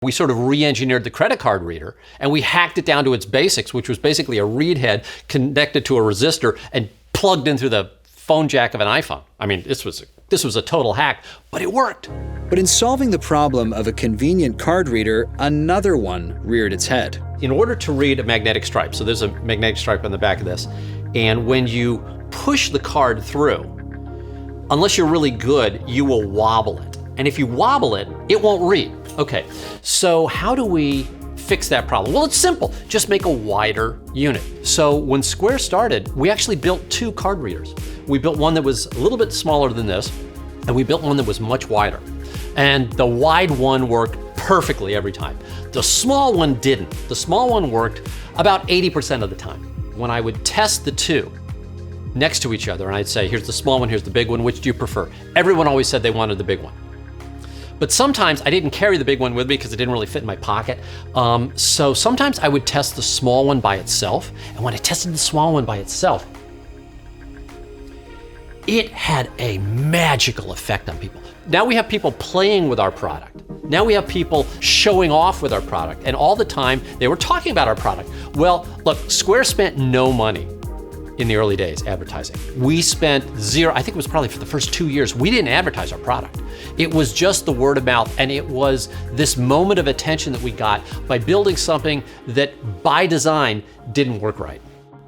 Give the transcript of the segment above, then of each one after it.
We sort of re-engineered the credit card reader, and we hacked it down to its basics, which was basically a read head connected to a resistor and plugged in through the phone jack of an iPhone. I mean, this was a total hack, but it worked. But in solving the problem of a convenient card reader, another one reared its head. In order to read a magnetic stripe, so there's a magnetic stripe on the back of this, and when you push the card through, unless you're really good, you will wobble it. And if you wobble it, it won't read. Okay, so how do we fix that problem? Well, it's simple. Just make a wider unit. So when Square started, we actually built 2 card readers. We built one that was a little bit smaller than this, and we built one that was much wider. And the wide one worked perfectly every time. The small one didn't. The small one worked about 80% of the time. When I would test the 2 next to each other, and I'd say, here's the small one, here's the big one, which do you prefer? Everyone always said they wanted the big one. But sometimes I didn't carry the big one with me because it didn't really fit in my pocket. So sometimes I would test the small one by itself. And when I tested the small one by itself, it had a magical effect on people. Now we have people playing with our product. Now we have people showing off with our product. And all the time they were talking about our product. Well, look, Square spent no money in the early days advertising. We spent 0, I think it was probably for the first 2 years, we didn't advertise our product. It was just the word of mouth, and it was this moment of attention that we got by building something that by design didn't work right.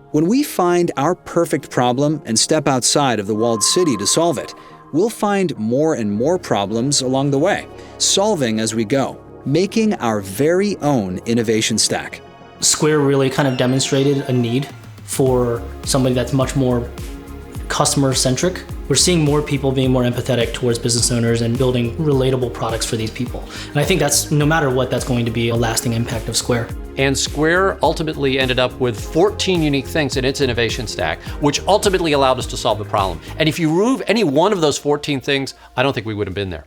When we find our perfect problem and step outside of the walled city to solve it, we'll find more and more problems along the way, solving as we go, making our very own innovation stack. Square really kind of demonstrated a need for somebody that's much more customer-centric. We're seeing more people being more empathetic towards business owners and building relatable products for these people. And I think that's, no matter what, that's going to be a lasting impact of Square. And Square ultimately ended up with 14 unique things in its innovation stack, which ultimately allowed us to solve the problem. And if you remove any one of those 14 things, I don't think we would have been there.